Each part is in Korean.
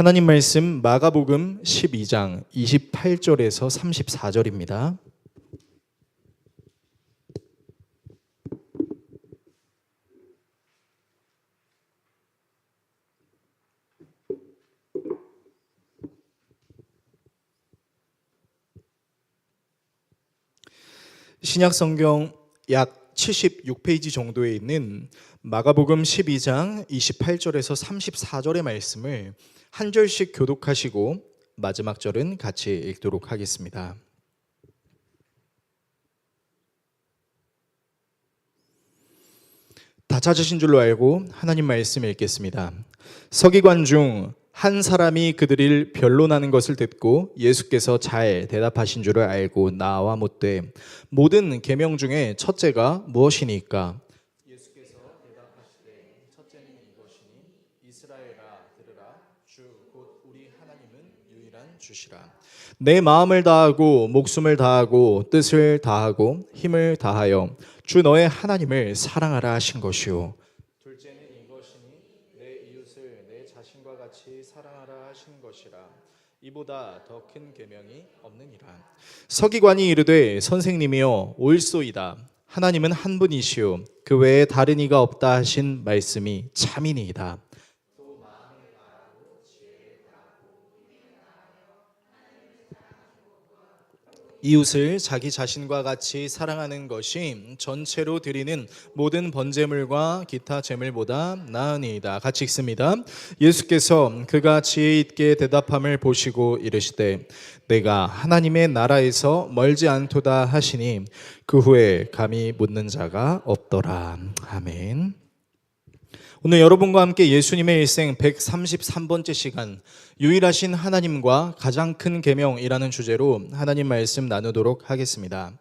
하나님 말씀 마가복음 12장 28절에서 34절입니다. 신약 성경 약 76페이지 정도에 있는 마가복음 12장 28절에서 34절의 말씀을 한 절씩 교독하시고 마지막 절은 같이 읽도록 하겠습니다. 다 찾으신 줄로 알고 하나님 말씀 읽겠습니다. 서기관 중 한 사람이 그들을 변론하는 것을 듣고 예수께서 잘 대답하신 줄을 알고 나와 묻되 모든 계명 중에 첫째가 무엇이니까? 예수께서 대답하시되 첫째는 이것이니 이스라엘아 들으라 주 곧 우리 하나님은 유일한 주시라. 내 마음을 다하고 목숨을 다하고 뜻을 다하고 힘을 다하여 주 너의 하나님을 사랑하라 하신 것이요. 둘째는 이것이니 내 이웃을 내 자신과 같이 사랑하라 하신 것이라. 이보다 더 큰 계명이 없느니라. 서기관이 이르되 선생님이여 옳소이다. 하나님은 한 분이시요 그 외에 다른 이가 없다 하신 말씀이 참이니이다. 이웃을 자기 자신과 같이 사랑하는 것이 전체로 드리는 모든 번제물과 기타 제물보다 나으니이다. 같이 읽습니다. 예수께서 그가 지혜 있게 대답함을 보시고 이르시되 내가 하나님의 나라에서 멀지 않도다 하시니 그 후에 감히 묻는 자가 없더라. 아멘. 오늘 여러분과 함께 예수님의 일생 133번째 시간 유일하신 하나님과 가장 큰 계명이라는 주제로 하나님 말씀 나누도록 하겠습니다.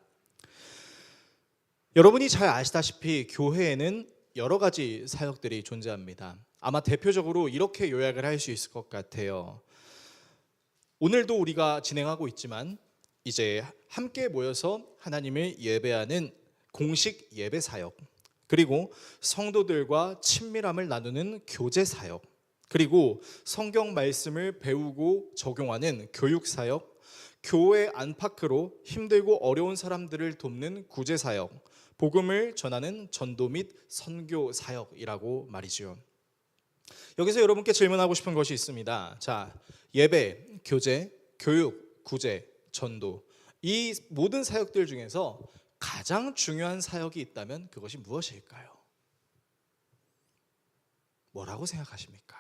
여러분이 잘 아시다시피 교회에는 여러 가지 사역들이 존재합니다. 아마 대표적으로 이렇게 요약을 할 수 있을 것 같아요. 오늘도 우리가 진행하고 있지만 이제 함께 모여서 하나님을 예배하는 공식 예배 사역, 그리고 성도들과 친밀함을 나누는 교제 사역, 그리고 성경 말씀을 배우고 적용하는 교육 사역, 교회 안팎으로 힘들고 어려운 사람들을 돕는 구제 사역, 복음을 전하는 전도 및 선교 사역이라고 말이죠. 여기서 여러분께 질문하고 싶은 것이 있습니다. 자, 예배, 교제, 교육, 구제, 전도, 이 모든 사역들 중에서 가장 중요한 사역이 있다면 그것이 무엇일까요? 뭐라고 생각하십니까?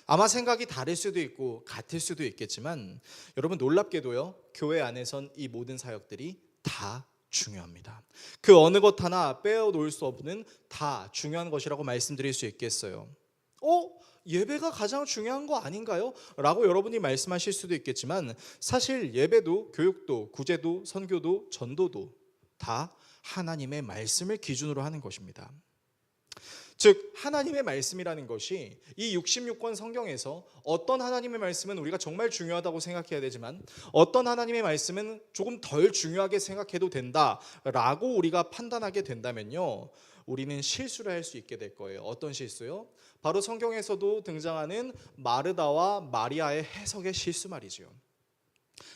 아마 생각이 다를 수도 있고 같을 수도 있겠지만 여러분 놀랍게도요, 교회 안에선 이 모든 사역들이 다 중요합니다. 그 어느 것 하나 빼어놓을 수 없는 다 중요한 것이라고 말씀드릴 수 있겠어요. 예배가 가장 중요한 거 아닌가요? 라고 여러분이 말씀하실 수도 있겠지만 사실 예배도 교육도 구제도 선교도 전도도 다 하나님의 말씀을 기준으로 하는 것입니다. 즉 하나님의 말씀이라는 것이 이 66권 성경에서 어떤 하나님의 말씀은 우리가 정말 중요하다고 생각해야 되지만 어떤 하나님의 말씀은 조금 덜 중요하게 생각해도 된다라고 우리가 판단하게 된다면요, 우리는 실수를 할 수 있게 될 거예요. 어떤 실수요? 바로 성경에서도 등장하는 마르다와 마리아의 해석의 실수 말이죠.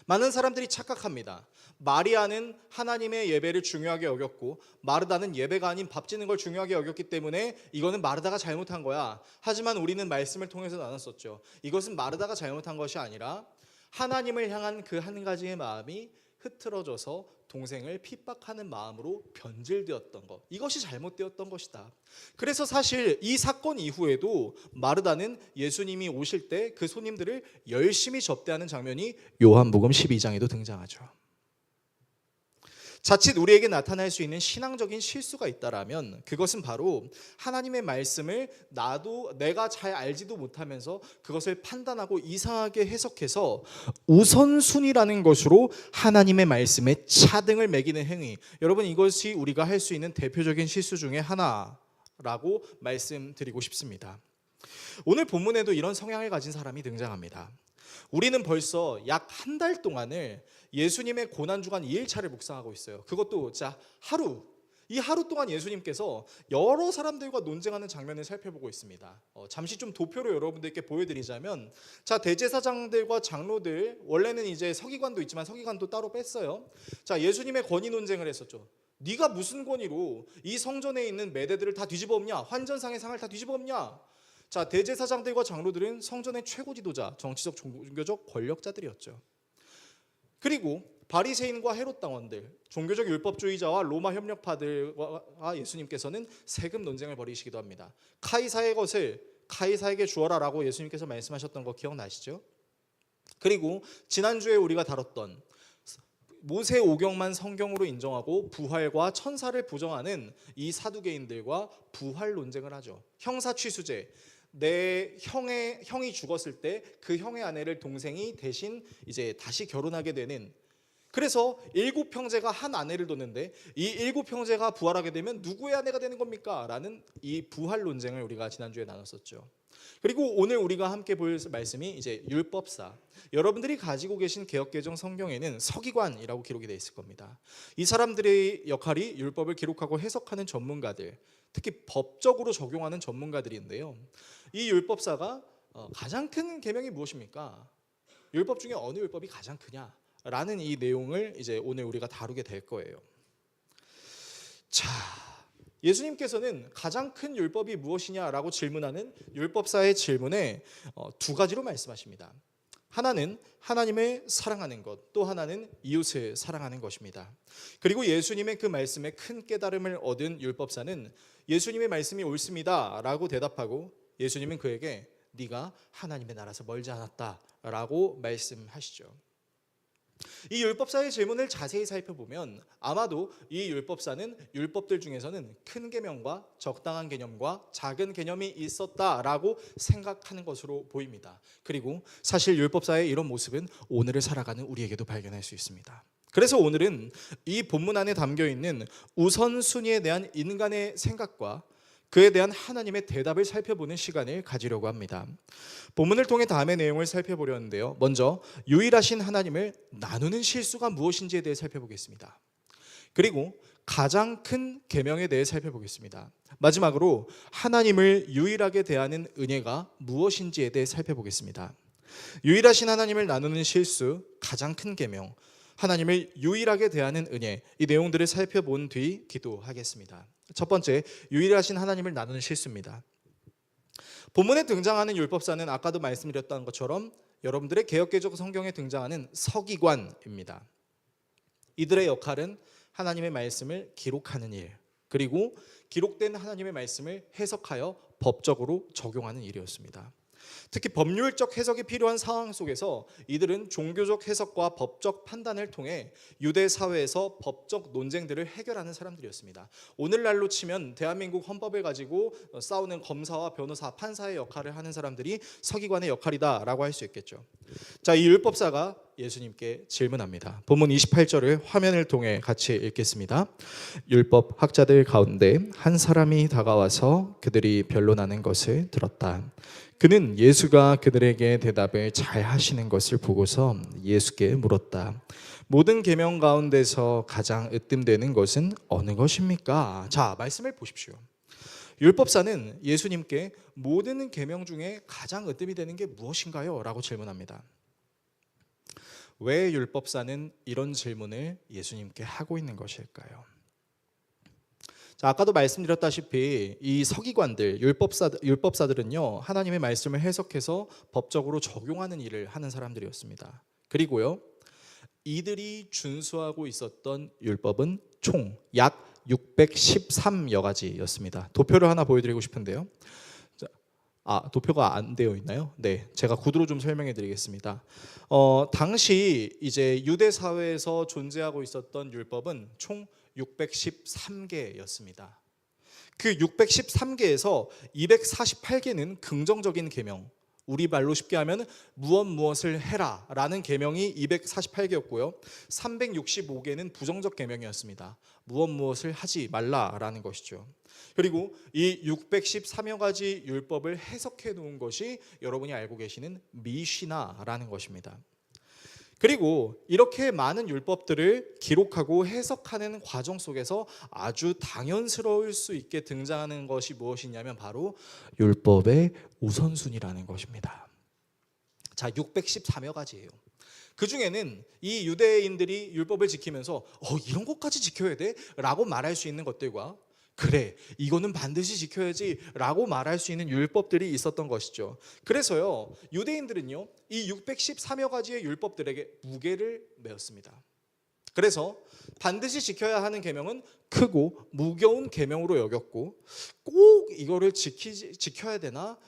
많은 사람들이 착각합니다. 마리아는 하나님의 예배를 중요하게 여겼고 마르다는 예배가 아닌 밥 짓는 걸 중요하게 여겼기 때문에 이거는 마르다가 잘못한 거야. 하지만 우리는 말씀을 통해서 나눴었죠. 이것은 마르다가 잘못한 것이 아니라 하나님을 향한 그 한 가지의 마음이 흐트러져서 동생을 핍박하는 마음으로 변질되었던 것, 이것이 잘못되었던 것이다. 그래서 사실 이 사건 이후에도 마르다는 예수님이 오실 때 그 손님들을 열심히 접대하는 장면이 요한복음 12장에도 등장하죠. 자칫 우리에게 나타날 수 있는 신앙적인 실수가 있다라면 그것은 바로 하나님의 말씀을 내가 잘 알지도 못하면서 그것을 판단하고 이상하게 해석해서 우선순위라는 것으로 하나님의 말씀에 차등을 매기는 행위, 여러분 이것이 우리가 할 수 있는 대표적인 실수 중에 하나라고 말씀드리고 싶습니다. 오늘 본문에도 이런 성향을 가진 사람이 등장합니다. 우리는 벌써 약 한 달 동안을 예수님의 고난주간 2일차를 묵상하고 있어요. 그것도 하루 이 하루 동안 예수님께서 여러 사람들과 논쟁하는 장면을 살펴보고 있습니다. 잠시 좀 도표로 여러분들께 보여드리자면, 자, 대제사장들과 장로들, 원래는 이제 서기관도 있지만 서기관도 따로 뺐어요. 자, 예수님의 권위 논쟁을 했었죠. 네가 무슨 권위로 이 성전에 있는 매대들을 다 뒤집어 엎냐? 환전상의 상을 다 뒤집어 엎냐? 자, 대제사장들과 장로들은 성전의 최고 지도자, 정치적 종교적 권력자들이었죠. 그리고 바리새인과 헤롯 당원들, 종교적 율법주의자와 로마 협력파들과 예수님께서는 세금 논쟁을 벌이시기도 합니다. 카이사의 것을 카이사에게 주어라라고 예수님께서 말씀하셨던 거 기억나시죠? 그리고 지난주에 우리가 다뤘던 모세 오경만 성경으로 인정하고 부활과 천사를 부정하는 이 사두개인들과 부활 논쟁을 하죠. 형사취수제, 내 형이 죽었을 때 그 형의 아내를 동생이 대신 이제 다시 결혼하게 되는, 그래서 7형제가 한 아내를 뒀는데 이 7형제가 부활하게 되면 누구의 아내가 되는 겁니까? 라는 이 부활 논쟁을 우리가 지난주에 나눴었죠. 그리고 오늘 우리가 함께 볼 말씀이 이제 율법사. 여러분들이 가지고 계신 개역개정 성경에는 서기관이라고 기록이 되어 있을 겁니다. 이 사람들의 역할이 율법을 기록하고 해석하는 전문가들, 특히 법적으로 적용하는 전문가들인데요. 이 율법사가 가장 큰 계명이 무엇입니까? 율법 중에 어느 율법이 가장 크냐? 라는 이 내용을 이제 오늘 우리가 다루게 될 거예요. 자, 예수님께서는 가장 큰 율법이 무엇이냐라고 질문하는 율법사의 질문에 두 가지로 말씀하십니다. 하나는 하나님을 사랑하는 것, 또 하나는 이웃을 사랑하는 것입니다. 그리고 예수님의 그 말씀에 큰 깨달음을 얻은 율법사는 예수님의 말씀이 옳습니다라고 대답하고, 예수님은 그에게 네가 하나님의 나라에서 멀지 않았다라고 말씀하시죠. 이 율법사의 질문을 자세히 살펴보면 아마도 이 율법사는 율법들 중에서는 큰 계명과 적당한 개념과 작은 개념이 있었다라고 생각하는 것으로 보입니다. 그리고 사실 율법사의 이런 모습은 오늘을 살아가는 우리에게도 발견할 수 있습니다. 그래서 오늘은 이 본문 안에 담겨있는 우선순위에 대한 인간의 생각과 그에 대한 하나님의 대답을 살펴보는 시간을 가지려고 합니다. 본문을 통해 다음의 내용을 살펴보려는데요. 먼저 유일하신 하나님을 나누는 실수가 무엇인지에 대해 살펴보겠습니다. 그리고 가장 큰 계명에 대해 살펴보겠습니다. 마지막으로 하나님을 유일하게 대하는 은혜가 무엇인지에 대해 살펴보겠습니다. 유일하신 하나님을 나누는 실수, 가장 큰 계명, 하나님을 유일하게 대하는 은혜, 이 내용들을 살펴본 뒤 기도하겠습니다. 첫 번째, 유일하신 하나님을 나누는 실수입니다. 본문에 등장하는 율법사는 아까도 말씀드렸던 것처럼 여러분들의 개역개정 성경에 등장하는 서기관입니다. 이들의 역할은 하나님의 말씀을 기록하는 일, 그리고 기록된 하나님의 말씀을 해석하여 법적으로 적용하는 일이었습니다. 특히 법률적 해석이 필요한 상황 속에서 이들은 종교적 해석과 법적 판단을 통해 유대 사회에서 법적 논쟁들을 해결하는 사람들이었습니다. 오늘날로 치면 대한민국 헌법을 가지고 싸우는 검사와 변호사, 판사의 역할을 하는 사람들이 서기관의 역할이다라고 할 수 있겠죠. 자, 이 율법사가 예수님께 질문합니다. 본문 28절을 화면을 통해 같이 읽겠습니다. 율법 학자들 가운데 한 사람이 다가와서 그들이 변론하는 것을 들었다. 그는 예수가 그들에게 대답을 잘 하시는 것을 보고서 예수께 물었다. 모든 계명 가운데서 가장 으뜸되는 것은 어느 것입니까? 자, 말씀을 보십시오. 율법사는 예수님께 모든 계명 중에 가장 으뜸이 되는 게 무엇인가요? 라고 질문합니다. 왜 율법사는 이런 질문을 예수님께 하고 있는 것일까요? 자, 아까도 말씀드렸다시피 이 서기관들, 율법사들은요, 하나님의 말씀을 해석해서 법적으로 적용하는 일을 하는 사람들이었습니다. 그리고요, 이들이 준수하고 있었던 율법은 총 약 613여 가지였습니다. 도표를 하나 보여드리고 싶은데요. 도표가 안 되어 있나요? 네, 제가 구두로 좀 설명해 드리겠습니다. 당시 이제 유대 사회에서 존재하고 있었던 율법은 총 613개였습니다. 그 613개에서 248개는 긍정적인 계명, 우리 말로 쉽게 하면 무엇을 해라 라는 계명이 248개였고요 365개는 부정적 계명이었습니다. 무엇을 하지 말라라는 것이죠. 그리고 이 613여 가지 율법을 해석해 놓은 것이 여러분이 알고 계시는 미시나라는 것입니다. 그리고 이렇게 많은 율법들을 기록하고 해석하는 과정 속에서 아주 당연스러울 수 있게 등장하는 것이 무엇이냐면 바로 율법의 우선순위라는 것입니다. 자, 614여 가지예요. 그 중에는 이 유대인들이 율법을 지키면서 이런 것까지 지켜야 돼? 라고 말할 수 있는 것들과 그래, 이거는 반드시 지켜야지 라고 말할 수 있는 율법들이 있었던 것이죠. 그래서요, 유대인들은요, 이 613여 가지의 율법들에게 무게를 매었습니다. 그래서 반드시 지켜야 하는 계명은 크고 무거운 계명으로 여겼고, 꼭 이거를 지켜야 되나?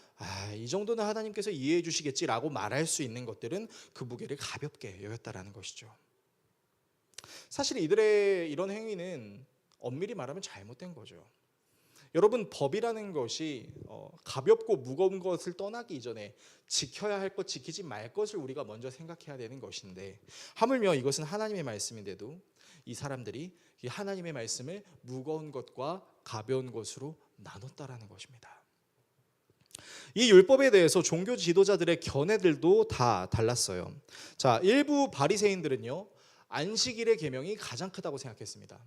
이 정도는 하나님께서 이해해 주시겠지라고 말할 수 있는 것들은 그 무게를 가볍게 여겼다라는 것이죠. 사실 이들의 이런 행위는 엄밀히 말하면 잘못된 거죠. 여러분, 법이라는 것이 가볍고 무거운 것을 떠나기 이전에 지켜야 할 것, 지키지 말 것을 우리가 먼저 생각해야 되는 것인데, 하물며 이것은 하나님의 말씀인데도 이 사람들이 이 하나님의 말씀을 무거운 것과 가벼운 것으로 나눴다라는 것입니다. 이 율법에 대해서 종교 지도자들의 견해들도 다 달랐어요. 자, 일부 바리새인들은요, 안식일의 계명이 가장 크다고 생각했습니다.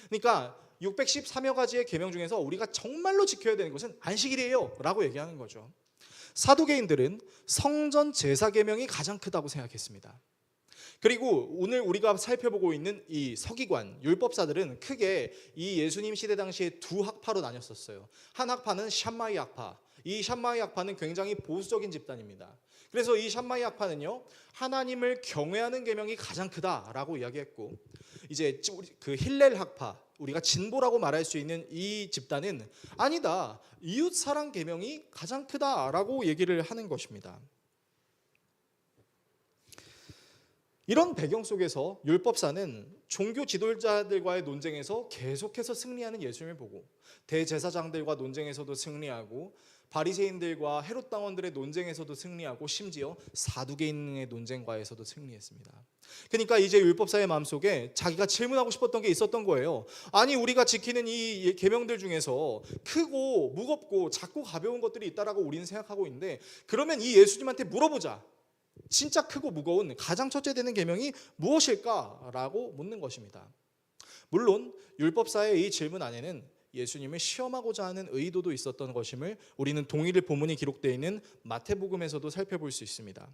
그러니까 613여 가지의 계명 중에서 우리가 정말로 지켜야 되는 것은 안식일이에요 라고 얘기하는 거죠. 사두개인들은 성전 제사 계명이 가장 크다고 생각했습니다. 그리고 오늘 우리가 살펴보고 있는 이 서기관, 율법사들은 크게 이 예수님 시대 당시에 두 학파로 나뉘었어요. 한 학파는 샴마이 학파. 이 샴마이 학파는 굉장히 보수적인 집단입니다. 그래서 이 샴마이 학파는요, 하나님을 경외하는 계명이 가장 크다라고 이야기했고, 이제 그 힐렐 학파, 우리가 진보라고 말할 수 있는 이 집단은 아니다, 이웃 사랑 계명이 가장 크다라고 얘기를 하는 것입니다. 이런 배경 속에서 율법사는 종교 지도자들과의 논쟁에서 계속해서 승리하는 예수님을 보고, 대제사장들과 논쟁에서도 승리하고, 바리새인들과 헤롯 당원들의 논쟁에서도 승리하고, 심지어 사두개인의 논쟁과에서도 승리했습니다. 그러니까 이제 율법사의 마음속에 자기가 질문하고 싶었던 게 있었던 거예요. 아니, 우리가 지키는 이 계명들 중에서 크고 무겁고 작고 가벼운 것들이 있다라고 우리는 생각하고 있는데, 그러면 이 예수님한테 물어보자. 진짜 크고 무거운 가장 첫째 되는 계명이 무엇일까라고 묻는 것입니다. 물론 율법사의 이 질문 안에는 예수님을 시험하고자 하는 의도도 있었던 것임을 우리는 동일의 본문이 기록되어 있는 마태복음에서도 살펴볼 수 있습니다.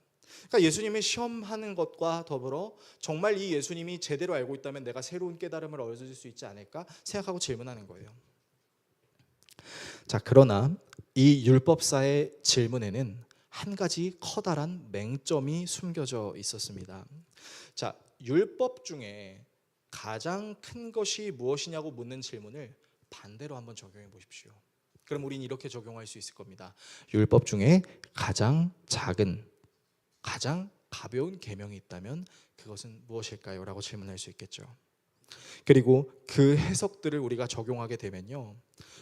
그러니까 예수님을 시험하는 것과 더불어 정말 이 예수님이 제대로 알고 있다면 내가 새로운 깨달음을 얻을 수 있지 않을까 생각하고 질문하는 거예요. 자, 그러나 이 율법사의 질문에는 한 가지 커다란 맹점이 숨겨져 있었습니다. 자, 율법 중에 가장 큰 것이 무엇이냐고 묻는 질문을 반대로 한번 적용해 보십시오. 그럼 우리는 이렇게 적용할 수 있을 겁니다. 율법 중에 가장 작은, 가장 가벼운 계명이 있다면 그것은 무엇일까요? 라고 질문할 수 있겠죠. 그리고 그 해석들을 우리가 적용하게 되면요,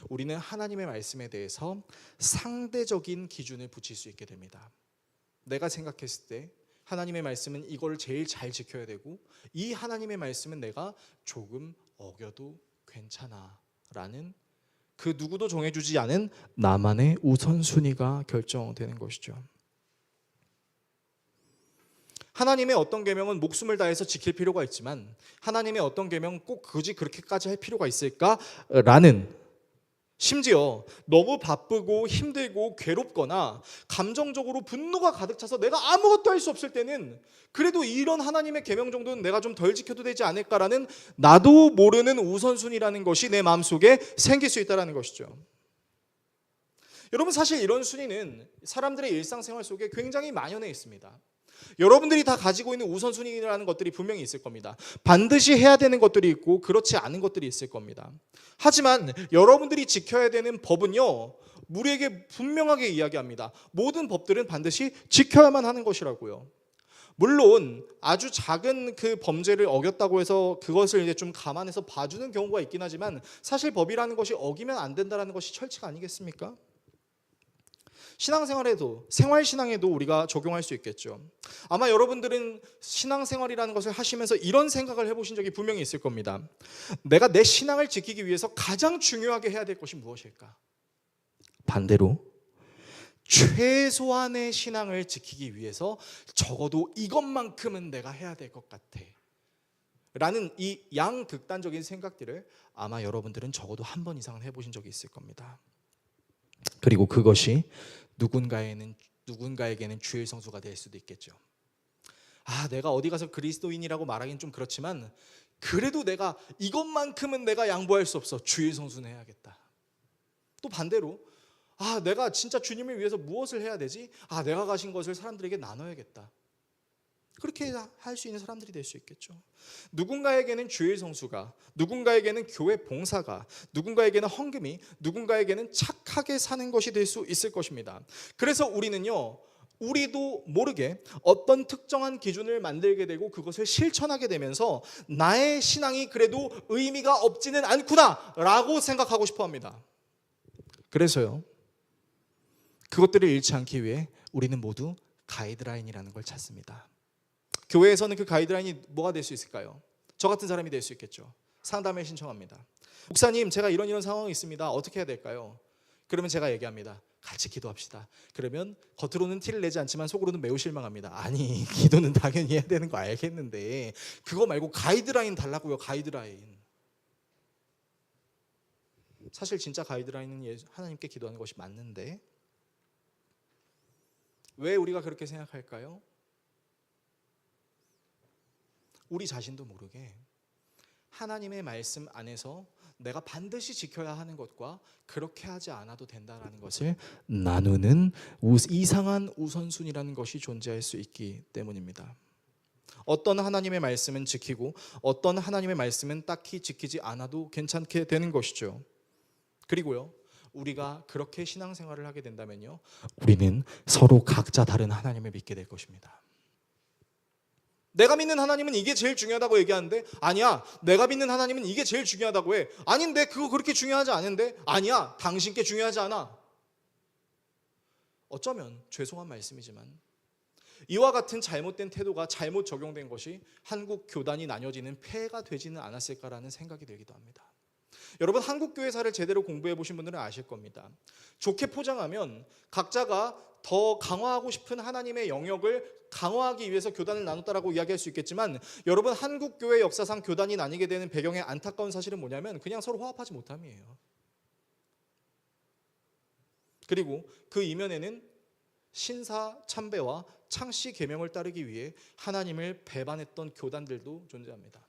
우리는 하나님의 말씀에 대해서 상대적인 기준을 붙일 수 있게 됩니다. 내가 생각했을 때 하나님의 말씀은 이걸 제일 잘 지켜야 되고, 이 하나님의 말씀은 내가 조금 어겨도 괜찮아 라는 그 누구도 정해주지 않은 나만의 우선순위가 결정되는 것이죠. 하나님의 어떤 계명은 목숨을 다해서 지킬 필요가 있지만 하나님의 어떤 계명은 꼭 굳이 그렇게까지 할 필요가 있을까라는, 심지어 너무 바쁘고 힘들고 괴롭거나 감정적으로 분노가 가득 차서 내가 아무것도 할 수 없을 때는 그래도 이런 하나님의 계명 정도는 내가 좀 덜 지켜도 되지 않을까라는 나도 모르는 우선순위라는 것이 내 마음속에 생길 수 있다는 것이죠. 여러분, 사실 이런 순위는 사람들의 일상생활 속에 굉장히 만연해 있습니다. 여러분들이 다 가지고 있는 우선순위라는 것들이 분명히 있을 겁니다. 반드시 해야 되는 것들이 있고 그렇지 않은 것들이 있을 겁니다. 하지만 여러분들이 지켜야 되는 법은요, 우리에게 분명하게 이야기합니다. 모든 법들은 반드시 지켜야만 하는 것이라고요. 물론 아주 작은 그 범죄를 어겼다고 해서 그것을 이제 좀 감안해서 봐주는 경우가 있긴 하지만 사실 법이라는 것이 어기면 안 된다는 것이 철칙 아니겠습니까? 신앙생활에도, 생활신앙에도 우리가 적용할 수 있겠죠. 아마 여러분들은 신앙생활이라는 것을 하시면서 이런 생각을 해보신 적이 분명히 있을 겁니다. 내가 내 신앙을 지키기 위해서 가장 중요하게 해야 될 것이 무엇일까? 반대로 최소한의 신앙을 지키기 위해서 적어도 이것만큼은 내가 해야 될 것 같아 라는 이 양극단적인 생각들을 아마 여러분들은 적어도 한 번 이상은 해보신 적이 있을 겁니다. 그리고 그것이 누군가에게는 주일 성수가 될 수도 있겠죠. 내가 어디 가서 그리스도인이라고 말하기는 좀 그렇지만 그래도 내가 이것만큼은 내가 양보할 수 없어. 주일 성수는 해야겠다. 또 반대로 내가 진짜 주님을 위해서 무엇을 해야 되지? 내가 가신 것을 사람들에게 나눠야겠다. 그렇게 할 수 있는 사람들이 될 수 있겠죠. 누군가에게는 주일 성수가, 누군가에게는 교회 봉사가, 누군가에게는 헌금이, 누군가에게는 착하게 사는 것이 될 수 있을 것입니다. 그래서 우리도 모르게 어떤 특정한 기준을 만들게 되고 그것을 실천하게 되면서 나의 신앙이 그래도 의미가 없지는 않구나 라고 생각하고 싶어 합니다. 그래서요, 그것들을 잃지 않기 위해 우리는 모두 가이드라인이라는 걸 찾습니다. 교회에서는 그 가이드라인이 뭐가 될 수 있을까요? 저 같은 사람이 될 수 있겠죠. 상담을 신청합니다. 목사님, 제가 이런 상황이 있습니다. 어떻게 해야 될까요? 그러면 제가 얘기합니다. 같이 기도합시다. 그러면 겉으로는 티를 내지 않지만 속으로는 매우 실망합니다. 아니, 기도는 당연히 해야 되는 거 알겠는데 그거 말고 가이드라인 달라고요. 가이드라인. 사실 진짜 가이드라인은 하나님께 기도하는 것이 맞는데 왜 우리가 그렇게 생각할까요? 우리 자신도 모르게 하나님의 말씀 안에서 내가 반드시 지켜야 하는 것과 그렇게 하지 않아도 된다는 것을 나누는 이상한 우선순위라는 것이 존재할 수 있기 때문입니다. 어떤 하나님의 말씀은 지키고 어떤 하나님의 말씀은 딱히 지키지 않아도 괜찮게 되는 것이죠. 그리고요, 우리가 그렇게 신앙생활을 하게 된다면요, 우리는 서로 각자 다른 하나님을 믿게 될 것입니다. 내가 믿는 하나님은 이게 제일 중요하다고 얘기하는데 아니야, 내가 믿는 하나님은 이게 제일 중요하다고 해. 아닌데 그거 그렇게 중요하지 않은데 아니야, 당신께 중요하지 않아. 어쩌면 죄송한 말씀이지만 이와 같은 잘못된 태도가 잘못 적용된 것이 한국 교단이 나뉘어지는 폐해가 되지는 않았을까라는 생각이 들기도 합니다. 여러분, 한국 교회사를 제대로 공부해 보신 분들은 아실 겁니다. 좋게 포장하면 각자가 더 강화하고 싶은 하나님의 영역을 강화하기 위해서 교단을 나눴다라고 이야기할 수 있겠지만 여러분, 한국 교회 역사상 교단이 나뉘게 되는 배경의 안타까운 사실은 뭐냐면 그냥 서로 화합하지 못함이에요. 그리고 그 이면에는 신사 참배와 창씨 계명을 따르기 위해 하나님을 배반했던 교단들도 존재합니다.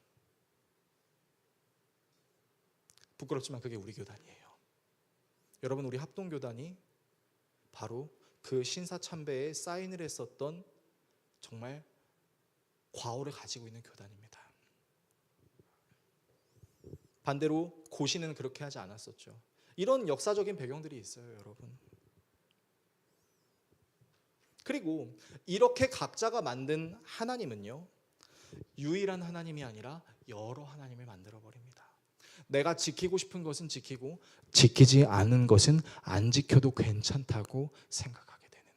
부끄럽지만 그게 우리 교단이에요. 여러분, 우리 합동교단이 바로 그 신사참배에 사인을 했었던 정말 과오를 가지고 있는 교단입니다. 반대로 고시는 그렇게 하지 않았었죠. 이런 역사적인 배경들이 있어요, 여러분. 그리고 이렇게 각자가 만든 하나님은요, 유일한 하나님이 아니라 여러 하나님을 만들어버립니다. 내가 지키고 싶은 것은 지키고 지키지 않은 것은 안 지켜도 괜찮다고 생각하게 되는,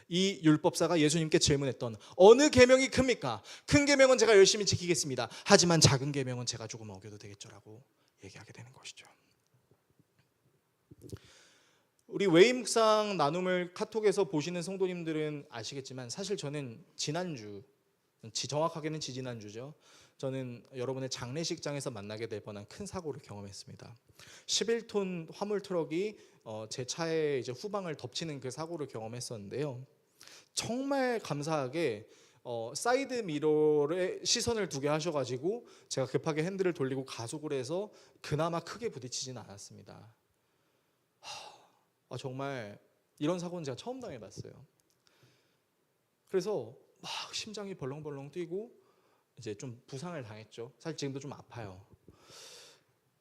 이 율법사가 예수님께 질문했던 어느 계명이 큽니까? 큰 계명은 제가 열심히 지키겠습니다. 하지만 작은 계명은 제가 조금 어겨도 되겠죠라고 얘기하게 되는 것이죠. 우리 외임 묵상 나눔을 카톡에서 보시는 성도님들은 아시겠지만 사실 저는 지난주, 정확하게는 지지난주죠, 저는 여러분의 장례식장에서 만나게 될 뻔한 큰 사고를 경험했습니다. 11톤 화물 트럭이 제 차의 이제 후방을 덮치는 그 사고를 경험했었는데요. 정말 감사하게 사이드 미러에 시선을 두게 하셔가지고 제가 급하게 핸들을 돌리고 가속을 해서 그나마 크게 부딪히지는 않았습니다. 정말 이런 사고는 제가 처음 당해봤어요. 그래서 막 심장이 벌렁벌렁 뛰고 이제 좀 부상을 당했죠. 사실 지금도 좀 아파요.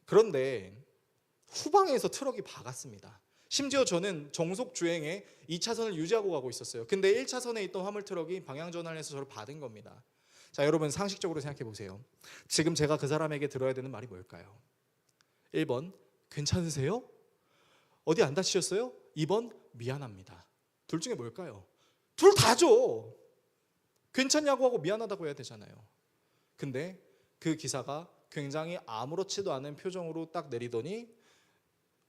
그런데 후방에서 트럭이 박았습니다. 심지어 저는 정속 주행에 2차선을 유지하고 가고 있었어요. 근데 1차선에 있던 화물 트럭이 방향 전환을 해서 저를 받은 겁니다. 자, 여러분 상식적으로 생각해 보세요. 지금 제가 그 사람에게 들어야 되는 말이 뭘까요? 1번 괜찮으세요? 어디 안 다치셨어요? 2번 미안합니다. 둘 중에 뭘까요? 둘 다죠. 괜찮냐고 하고 미안하다고 해야 되잖아요. 근데 그 기사가 굉장히 아무렇지도 않은 표정으로 딱 내리더니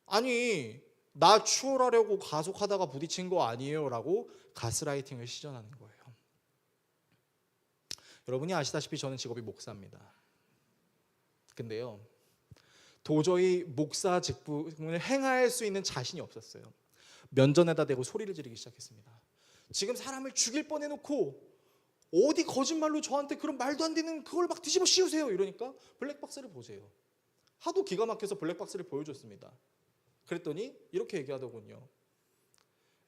아니 나 추월하려고 가속하다가 부딪힌 거 아니에요 라고 가스라이팅을 시전하는 거예요. 여러분이 아시다시피 저는 직업이 목사입니다. 근데요, 도저히 목사 직분을 행할 수 있는 자신이 없었어요. 면전에다 대고 소리를 지르기 시작했습니다. 지금 사람을 죽일 뻔해놓고 어디 거짓말로 저한테 그런 말도 안 되는 그걸 막 뒤집어 씌우세요 이러니까 블랙박스를 보세요. 하도 기가 막혀서 블랙박스를 보여줬습니다. 그랬더니 이렇게 얘기하더군요.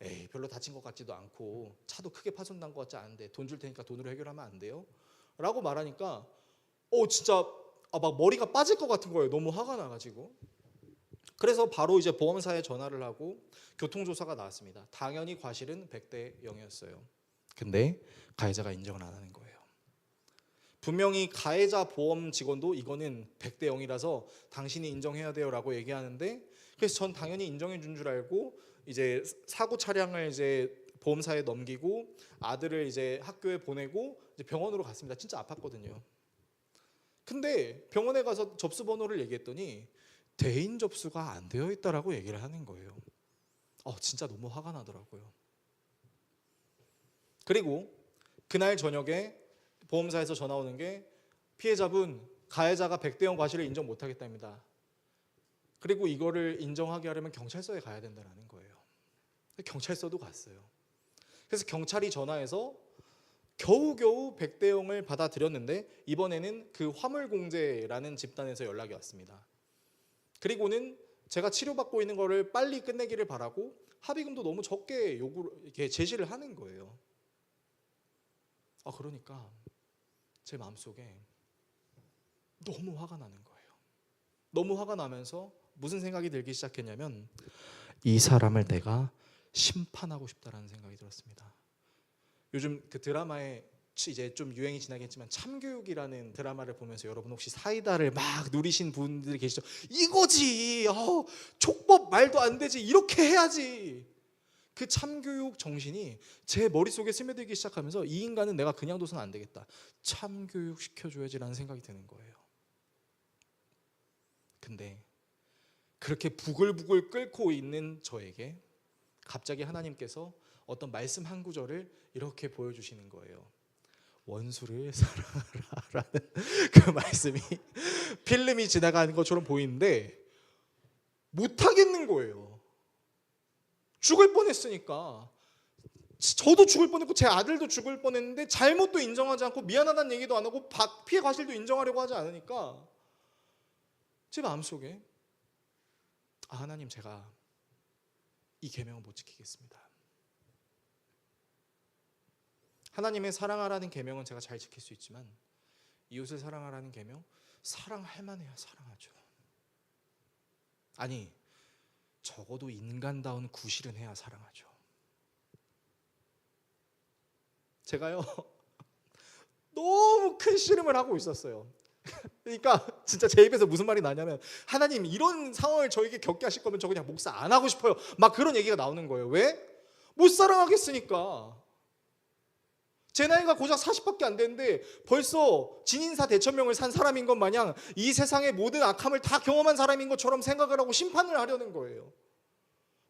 에이, 별로 다친 것 같지도 않고 차도 크게 파손난 것 같지 않은데 돈 줄 테니까 돈으로 해결하면 안 돼요? 라고 말하니까 진짜 막 머리가 빠질 것 같은 거예요. 너무 화가 나가지고. 그래서 바로 이제 보험사에 전화를 하고 교통조사가 나왔습니다. 당연히 과실은 100대 0이었어요. 근데 가해자가 인정을 안 하는 거예요. 분명히 가해자 보험 직원도 이거는 100대 0이라서 당신이 인정해야 돼요 라고 얘기하는데, 그래서 전 당연히 인정해 준 줄 알고 이제 사고 차량을 이제 보험사에 넘기고 아들을 이제 학교에 보내고 이제 병원으로 갔습니다. 진짜 아팠거든요. 근데 병원에 가서 접수 번호를 얘기했더니 대인 접수가 안 되어 있다라고 얘기를 하는 거예요. 진짜 너무 화가 나더라고요. 그리고 그날 저녁에 보험사에서 전화 오는 게 피해자분, 가해자가 100대 0 과실을 인정 못 하겠답니다. 그리고 이거를 인정하게 하려면 경찰서에 가야 된다는 거예요. 경찰서도 갔어요. 그래서 경찰이 전화해서 겨우겨우 100대 0을 받아들였는데 이번에는 그 화물공제라는 집단에서 연락이 왔습니다. 그리고는 제가 치료받고 있는 거를 빨리 끝내기를 바라고 합의금도 너무 적게 이렇게 제시를 하는 거예요. 그러니까 제 마음속에 너무 화가 나는 거예요. 너무 화가 나면서 무슨 생각이 들기 시작했냐면 이 사람을 내가 심판하고 싶다라는 생각이 들었습니다. 요즘 그 드라마에 이제 좀 유행이 지나겠지만 참교육이라는 드라마를 보면서 여러분 혹시 사이다를 막 누리신 분들이 계시죠? 이거지. 촉법 말도 안 되지. 이렇게 해야지. 그 참교육 정신이 제 머릿속에 스며들기 시작하면서 이 인간은 내가 그냥 둬서는 안 되겠다. 참교육 시켜줘야지라는 생각이 드는 거예요. 근데 그렇게 부글부글 끓고 있는 저에게 갑자기 하나님께서 어떤 말씀 한 구절을 이렇게 보여주시는 거예요. 원수를 사랑하라라는 그 말씀이 필름이 지나가는 것처럼 보이는데 못하겠는 거예요. 죽을 뻔했으니까. 저도 죽을 뻔했고 제 아들도 죽을 뻔했는데 잘못도 인정하지 않고 미안하다는 얘기도 안 하고 피해 과실도 인정하려고 하지 않으니까 제 마음속에 하나님, 제가 이 계명을 못 지키겠습니다. 하나님의 사랑하라는 계명은 제가 잘 지킬 수 있지만 이웃을 사랑하라는 계명, 사랑할 만해야 사랑하죠. 아니, 적어도 인간다운 구실은 해야 사랑하죠. 제가요 너무 큰 씨름을 하고 있었어요. 그러니까 진짜 제 입에서 무슨 말이 나냐면, 하나님 이런 상황을 저에게 겪게 하실 거면 저 그냥 목사 안 하고 싶어요. 막 그런 얘기가 나오는 거예요. 왜? 못 사랑하겠으니까. 제 나이가 고작 40밖에 안 되는데 벌써 진인사 대천명을 산 사람인 것 마냥 이 세상의 모든 악함을 다 경험한 사람인 것처럼 생각을 하고 심판을 하려는 거예요.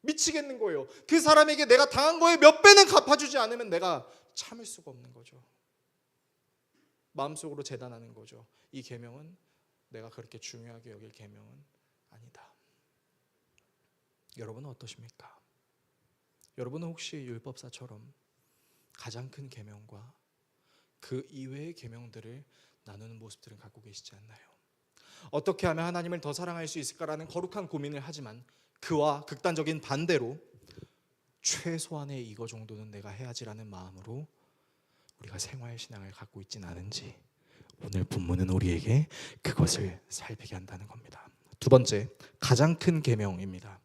미치겠는 거예요. 그 사람에게 내가 당한 거에 몇 배는 갚아주지 않으면 내가 참을 수가 없는 거죠. 마음속으로 재단하는 거죠. 이 계명은 내가 그렇게 중요하게 여길 계명은 아니다. 여러분은 어떠십니까? 여러분은 혹시 율법사처럼 가장 큰 계명과 그 이외의 계명들을 나누는 모습들을 갖고 계시지 않나요? 어떻게 하면 하나님을 더 사랑할 수 있을까라는 거룩한 고민을 하지만 그와 극단적인 반대로 최소한의 이거 정도는 내가 해야지라는 마음으로 우리가 생활신앙을 갖고 있지는 않은지 오늘 본문은 우리에게 그것을 살피게 한다는 겁니다. 두 번째, 가장 큰 계명입니다.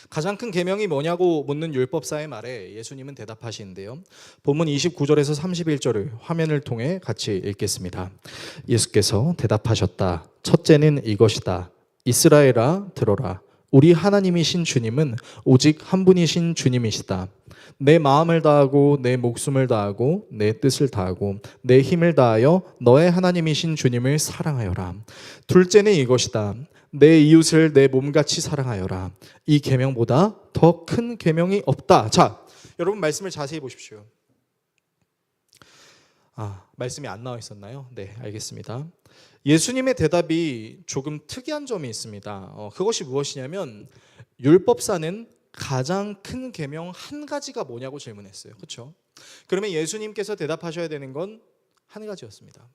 가장 큰 계명이 뭐냐고 묻는 율법사의 말에 예수님은 대답하시는데요. 본문 29절에서 31절을 화면을 통해 같이 읽겠습니다. 예수께서 대답하셨다. 첫째는 이것이다. 이스라엘아 들어라. 우리 하나님이신 주님은 오직 한 분이신 주님이시다. 내 마음을 다하고 내 목숨을 다하고 내 뜻을 다하고 내 힘을 다하여 너의 하나님이신 주님을 사랑하여라. 둘째는 이것이다. 내 이웃을 내 몸같이 사랑하여라. 이 계명보다 더 큰 계명이 없다. 자, 여러분 말씀을 자세히 보십시오. 말씀이 안 나와 있었나요? 네, 알겠습니다. 예수님의 대답이 조금 특이한 점이 있습니다. 그것이 무엇이냐면 율법사는 가장 큰 계명 한 가지가 뭐냐고 질문했어요. 그렇죠? 그러면 예수님께서 대답하셔야 되는 건 한 가지였습니다.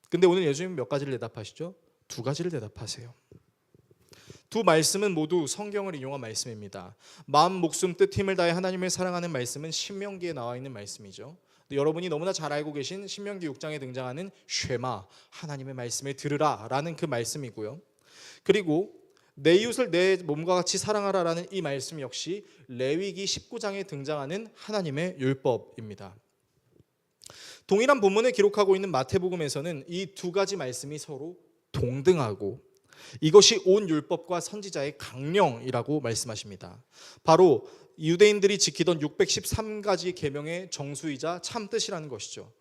근데 오늘 예수님 몇 가지를 대답하시죠? 두 가지를 대답하세요. 두 말씀은 모두 성경을 인용한 말씀입니다. 마음, 목숨, 뜻, 힘을 다해 하나님을 사랑하는 말씀은 신명기에 나와 있는 말씀이죠. 여러분이 너무나 잘 알고 계신 신명기 6장에 등장하는 쉐마, 하나님의 말씀을 들으라 라는 그 말씀이고요. 그리고 내 이웃을 내 몸과 같이 사랑하라라는 이 말씀 역시 레위기 19장에 등장하는 하나님의 율법입니다. 동일한 본문을 기록하고 있는 마태복음에서는 이 두 가지 말씀이 서로 동등하고 이것이 온 율법과 선지자의 강령이라고 말씀하십니다. 바로 유대인들이 지키던 613가지 계명의 정수이자 참뜻이라는 것이죠.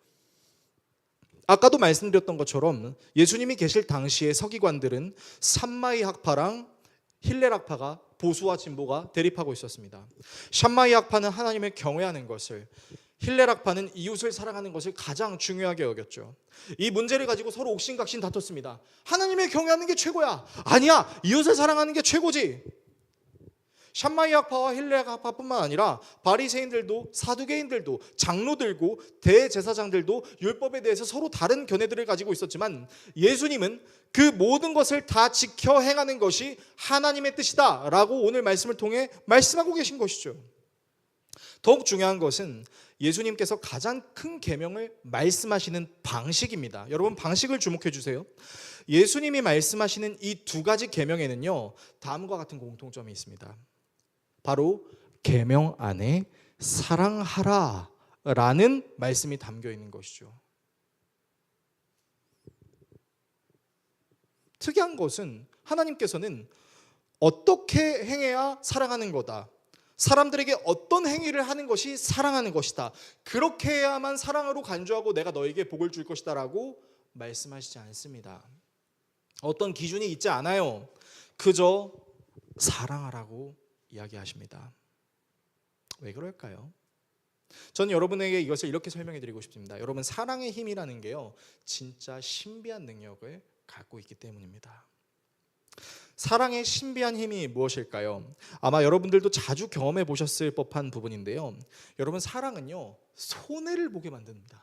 아까도 말씀드렸던 것처럼 예수님이 계실 당시의 서기관들은 샴마이 학파랑 힐렐 학파가 보수와 진보가 대립하고 있었습니다. 샴마이 학파는 하나님을 경외하는 것을, 힐렐 학파는 이웃을 사랑하는 것을 가장 중요하게 여겼죠. 이 문제를 가지고 서로 옥신각신 다퉜습니다. 하나님을 경외하는 게 최고야. 아니야, 이웃을 사랑하는 게 최고지. 샴마이 학파와 힐렐 학파뿐만 아니라 바리새인들도 사두개인들도 장로들고 대제사장들도 율법에 대해서 서로 다른 견해들을 가지고 있었지만 예수님은 그 모든 것을 다 지켜 행하는 것이 하나님의 뜻이다 라고 오늘 말씀을 통해 말씀하고 계신 것이죠. 더욱 중요한 것은 예수님께서 가장 큰 계명을 말씀하시는 방식입니다. 여러분 방식을 주목해 주세요. 예수님이 말씀하시는 이 두 가지 계명에는요 다음과 같은 공통점이 있습니다. 바로 계명 안에 사랑하라 라는 말씀이 담겨 있는 것이죠. 특이한 것은 하나님께서는 어떻게 행해야 사랑하는 거다, 사람들에게 어떤 행위를 하는 것이 사랑하는 것이다, 그렇게 해야만 사랑으로 간주하고 내가 너에게 복을 줄 것이다 라고 말씀하시지 않습니다. 어떤 기준이 있지 않아요. 그저 사랑하라고 이야기하십니다. 왜 그럴까요? 저는 여러분에게 이것을 이렇게 설명해 드리고 싶습니다. 여러분, 사랑의 힘이라는 게요 진짜 신비한 능력을 갖고 있기 때문입니다. 사랑의 신비한 힘이 무엇일까요? 아마 여러분들도 자주 경험해 보셨을 법한 부분인데요. 여러분, 사랑은요 손해를 보게 만듭니다.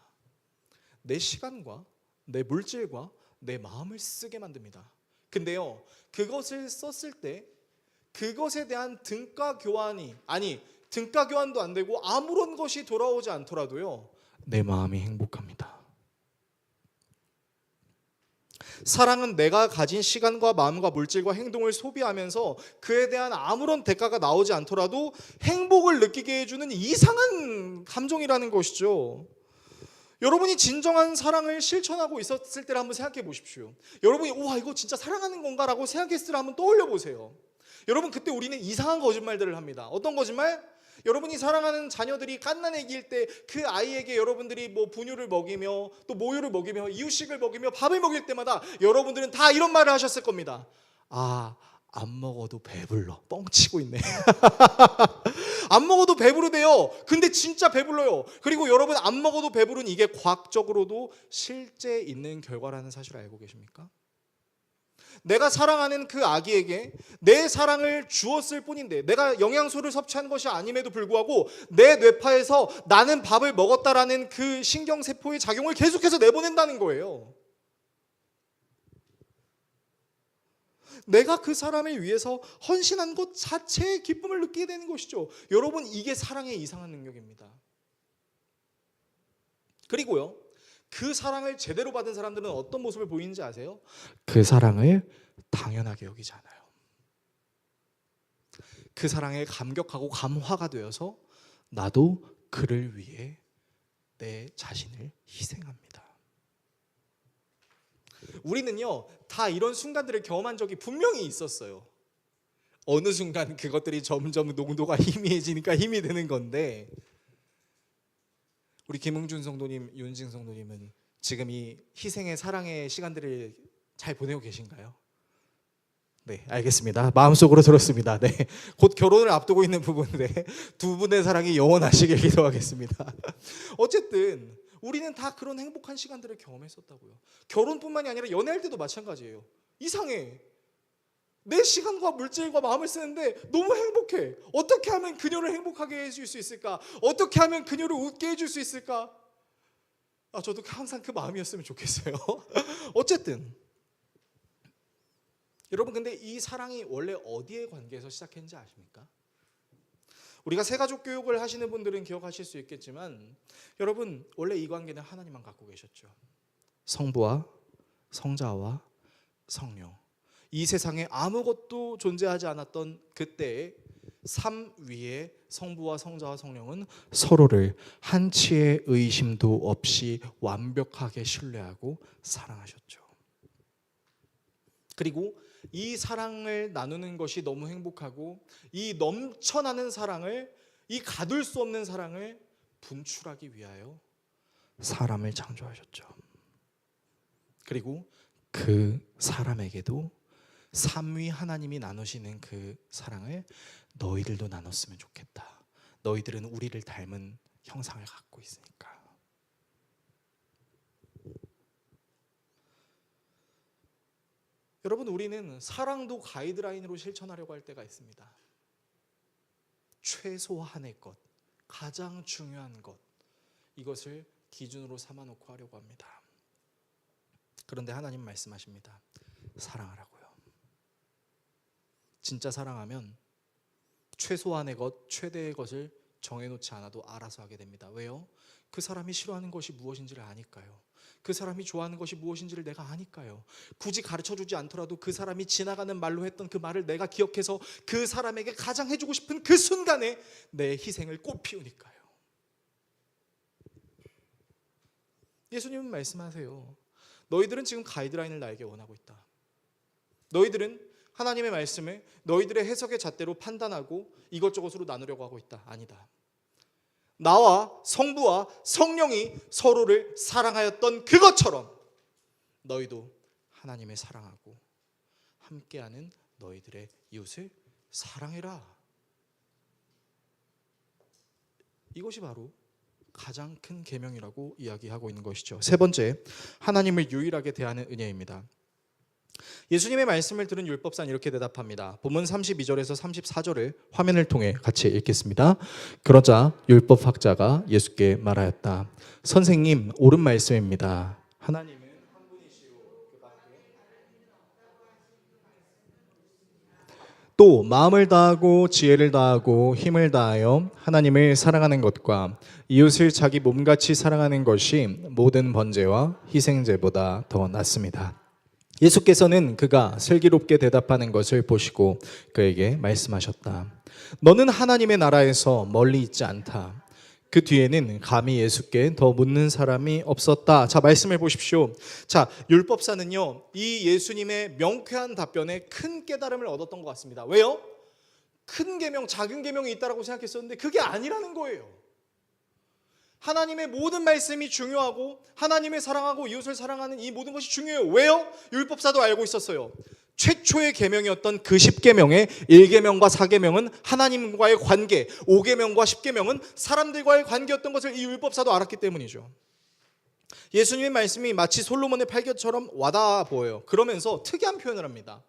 내 시간과 내 물질과 내 마음을 쓰게 만듭니다. 근데요 그것을 썼을 때 그것에 대한 등가 교환도 안 되고 아무런 것이 돌아오지 않더라도요 내 마음이 행복합니다. 사랑은 내가 가진 시간과 마음과 물질과 행동을 소비하면서 그에 대한 아무런 대가가 나오지 않더라도 행복을 느끼게 해주는 이상한 감정이라는 것이죠. 여러분이 진정한 사랑을 실천하고 있었을 때를 한번 생각해 보십시오. 여러분이 우와 이거 진짜 사랑하는 건가라고 생각했을 때 한번 떠올려 보세요. 여러분, 그때 우리는 이상한 거짓말들을 합니다. 어떤 거짓말? 여러분이 사랑하는 자녀들이 갓난아기일 때 그 아이에게 여러분들이 뭐 분유를 먹이며 또 모유를 먹이며 이유식을 먹이며 밥을 먹일 때마다 여러분들은 다 이런 말을 하셨을 겁니다. 안 먹어도 배불러. 뻥치고 있네. 안 먹어도 배부르대요. 근데 진짜 배불러요. 그리고 여러분, 안 먹어도 배부른 이게 과학적으로도 실제 있는 결과라는 사실을 알고 계십니까? 내가 사랑하는 그 아기에게 내 사랑을 주었을 뿐인데, 내가 영양소를 섭취한 것이 아님에도 불구하고 내 뇌파에서 나는 밥을 먹었다라는 그 신경세포의 작용을 계속해서 내보낸다는 거예요. 내가 그 사람을 위해서 헌신한 것 자체의 기쁨을 느끼게 되는 것이죠. 여러분, 이게 사랑의 이상한 능력입니다. 그리고요, 그 사랑을 제대로 받은 사람들은 어떤 모습을 보이는지 아세요? 그 사랑을 당연하게 여기지 않아요. 그 사랑에 감격하고 감화가 되어서 나도 그를 위해 내 자신을 희생합니다. 우리는요 다 이런 순간들을 경험한 적이 분명히 있었어요. 어느 순간 그것들이 점점 농도가 희미해지니까 힘이 되는 건데, 우리 김흥준 성도님, 윤진 성도님은 지금 이 희생의 사랑의 시간들을 잘 보내고 계신가요? 네, 알겠습니다. 마음속으로 들었습니다. 네, 곧 결혼을 앞두고 있는 부부인데 두 분의 사랑이 영원하시길 기도하겠습니다. 어쨌든 우리는 다 그런 행복한 시간들을 경험했었다고요. 결혼뿐만이 아니라 연애할 때도 마찬가지예요. 이상해. 내 시간과 물질과 마음을 쓰는데 너무 행복해. 어떻게 하면 그녀를 행복하게 해줄 수 있을까? 어떻게 하면 그녀를 웃게 해줄 수 있을까? 저도 항상 그 마음이었으면 좋겠어요. 어쨌든 여러분, 근데 이 사랑이 원래 어디의 관계에서 시작했는지 아십니까? 우리가 새가족 교육을 하시는 분들은 기억하실 수 있겠지만, 여러분, 원래 이 관계는 하나님만 갖고 계셨죠. 성부와 성자와 성령, 이 세상에 아무것도 존재하지 않았던 그때의 삶 위에 성부와 성자와 성령은 서로를 한치의 의심도 없이 완벽하게 신뢰하고 사랑하셨죠. 그리고 이 사랑을 나누는 것이 너무 행복하고, 이 넘쳐나는 사랑을, 이 가둘 수 없는 사랑을 분출하기 위하여 사람을 창조하셨죠. 그리고 그 사람에게도 삼위 하나님이 나누시는 그 사랑을 너희들도 나눴으면 좋겠다. 너희들은 우리를 닮은 형상을 갖고 있으니까. 여러분, 우리는 사랑도 가이드라인으로 실천하려고 할 때가 있습니다. 최소한의 것, 가장 중요한 것, 이것을 기준으로 삼아놓고 하려고 합니다. 그런데 하나님 말씀하십니다. 사랑하라고요. 진짜 사랑하면 최소한의 것, 최대의 것을 정해놓지 않아도 알아서 하게 됩니다. 왜요? 그 사람이 싫어하는 것이 무엇인지를 아니까요. 그 사람이 좋아하는 것이 무엇인지를 내가 아니까요. 굳이 가르쳐주지 않더라도 그 사람이 지나가는 말로 했던 그 말을 내가 기억해서 그 사람에게 가장 해주고 싶은 그 순간에 내 희생을 꽃 피우니까요. 예수님은 말씀하세요. 너희들은 지금 가이드라인을 나에게 원하고 있다. 너희들은 하나님의 말씀을 너희들의 해석의 잣대로 판단하고 이것저것으로 나누려고 하고 있다. 아니다. 나와 성부와 성령이 서로를 사랑하였던 그것처럼 너희도 하나님을 사랑하고 함께하는 너희들의 이웃을 사랑해라. 이것이 바로 가장 큰 계명이라고 이야기하고 있는 것이죠. 세 번째, 하나님을 유일하게 대하는 은혜입니다. 예수님의 말씀을 들은 율법사는 이렇게 대답합니다. 본문 32절에서 34절을 화면을 통해 같이 읽겠습니다. 그러자 율법학자가 예수께 말하였다. 선생님, 옳은 말씀입니다. 하나님은 한 분이시요 그 밖에 또 마음을 다하고 지혜를 다하고 힘을 다하여 하나님을 사랑하는 것과 이웃을 자기 몸같이 사랑하는 것이 모든 번제와 희생제보다 더 낫습니다. 예수께서는 그가 슬기롭게 대답하는 것을 보시고 그에게 말씀하셨다. 너는 하나님의 나라에서 멀리 있지 않다. 그 뒤에는 감히 예수께 더 묻는 사람이 없었다. 자, 말씀해 보십시오. 자, 율법사는요, 이 예수님의 명쾌한 답변에 큰 깨달음을 얻었던 것 같습니다. 왜요? 큰 계명, 작은 계명이 있다라고 생각했었는데 그게 아니라는 거예요. 하나님의 모든 말씀이 중요하고 하나님을 사랑하고 이웃을 사랑하는 이 모든 것이 중요해요. 왜요? 율법사도 알고 있었어요. 최초의 계명이었던 그 10계명의 1계명과 4계명은 하나님과의 관계, 5계명과 10계명은 사람들과의 관계였던 것을 이 율법사도 알았기 때문이죠. 예수님의 말씀이 마치 솔로몬의 팔겨처럼 와닿아 보여요. 그러면서 특이한 표현을 합니다.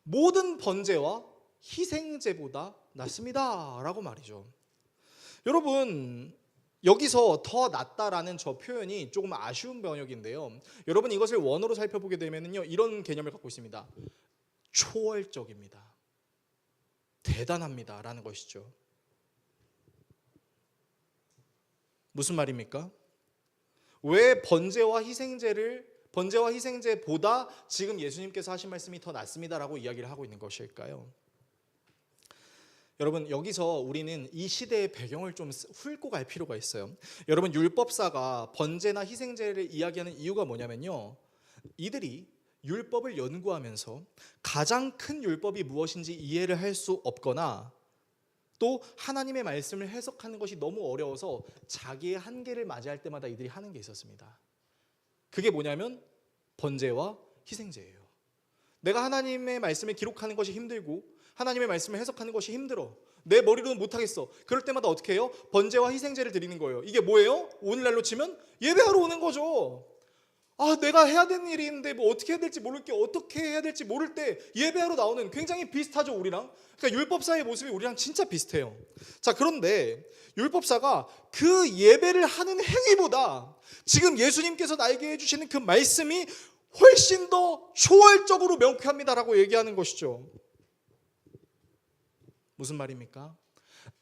모든 번제와 희생제보다 낫습니다 라고 말이죠. 여러분, 여기서 더 낫다라는 저 표현이 조금 아쉬운 번역인데요. 여러분, 이것을 원어로 살펴보게 되면요, 이런 개념을 갖고 있습니다. 초월적입니다. 대단합니다 라는 것이죠. 무슨 말입니까? 왜 번제와 희생제보다 지금 예수님께서 하신 말씀이 더 낫습니다 라고 이야기를 하고 있는 것일까요? 여러분, 여기서 우리는 이 시대의 배경을 좀 훑고 갈 필요가 있어요. 여러분, 율법사가 번제나 희생제를 이야기하는 이유가 뭐냐면요, 이들이 율법을 연구하면서 가장 큰 율법이 무엇인지 이해를 할 수 없거나 또 하나님의 말씀을 해석하는 것이 너무 어려워서 자기의 한계를 맞이할 때마다 이들이 하는 게 있었습니다. 그게 뭐냐면 번제와 희생제예요. 내가 하나님의 말씀을 기록하는 것이 힘들고 하나님의 말씀을 해석하는 것이 힘들어. 내 머리로는 못하겠어. 그럴 때마다 어떻게 해요? 번제와 희생제를 드리는 거예요. 이게 뭐예요? 오늘날로 치면 예배하러 오는 거죠. 내가 해야 되는 일이 있는데 뭐 어떻게 해야 될지 모를 게 어떻게 해야 될지 모를 때 예배하러 나오는, 굉장히 비슷하죠, 우리랑. 그러니까 율법사의 모습이 우리랑 진짜 비슷해요. 자, 그런데 율법사가 그 예배를 하는 행위보다 지금 예수님께서 나에게 해주시는 그 말씀이 훨씬 더 초월적으로 명쾌합니다라고 얘기하는 것이죠. 무슨 말입니까?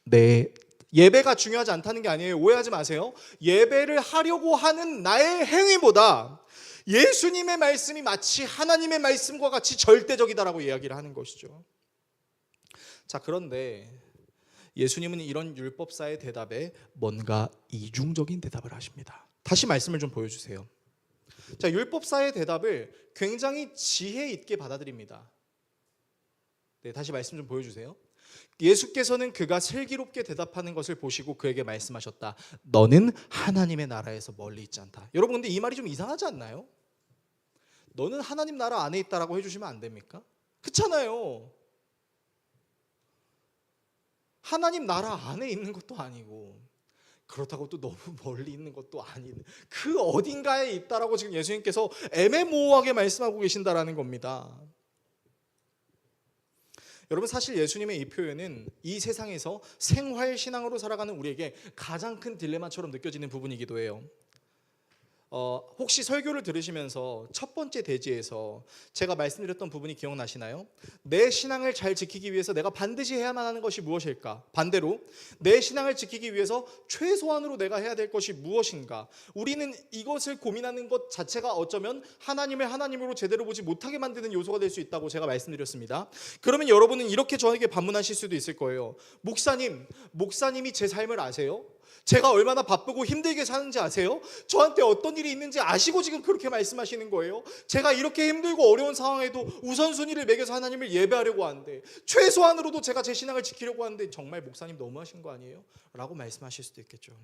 네, 예배가 중요하지 않다는 게 아니에요. 오해하지 마세요. 예배를 하려고 하는 나의 행위보다 예수님의 말씀이 마치 하나님의 말씀과 같이 절대적이다라고 이야기를 하는 것이죠. 자, 그런데 예수님은 이런 율법사의 대답에 뭔가 이중적인 대답을 하십니다. 다시 말씀을 좀 보여주세요. 자, 율법사의 대답을 굉장히 지혜 있게 받아들입니다. 네, 다시 말씀 좀 보여주세요. 예수께서는 그가 슬기롭게 대답하는 것을 보시고 그에게 말씀하셨다. 너는 하나님의 나라에서 멀리 있지 않다. 여러분, 근데 이 말이 좀 이상하지 않나요? 너는 하나님 나라 안에 있다라고 해주시면 안 됩니까? 그렇잖아요. 하나님 나라 안에 있는 것도 아니고 그렇다고 또 너무 멀리 있는 것도 아닌 그 어딘가에 있다라고 지금 예수님께서 애매모호하게 말씀하고 계신다라는 겁니다. 여러분, 사실 예수님의 이 표현은 이 세상에서 생활신앙으로 살아가는 우리에게 가장 큰 딜레마처럼 느껴지는 부분이기도 해요. 혹시 설교를 들으시면서 첫 번째 대지에서 제가 말씀드렸던 부분이 기억나시나요? 내 신앙을 잘 지키기 위해서 내가 반드시 해야만 하는 것이 무엇일까? 반대로 내 신앙을 지키기 위해서 최소한으로 내가 해야 될 것이 무엇인가? 우리는 이것을 고민하는 것 자체가 어쩌면 하나님을 하나님으로 제대로 보지 못하게 만드는 요소가 될 수 있다고 제가 말씀드렸습니다. 그러면 여러분은 이렇게 저에게 반문하실 수도 있을 거예요. 목사님이 제 삶을 아세요? 제가 얼마나 바쁘고 힘들게 사는지 아세요? 저한테 어떤 일이 있는지 아시고 지금 그렇게 말씀하시는 거예요? 제가 이렇게 힘들고 어려운 상황에도 우선순위를 매겨서 하나님을 예배하려고 하는데, 최소한으로도 제가 제 신앙을 지키려고 하는데 정말 목사님 너무하신 거 아니에요? 라고 말씀하실 수도 있겠죠.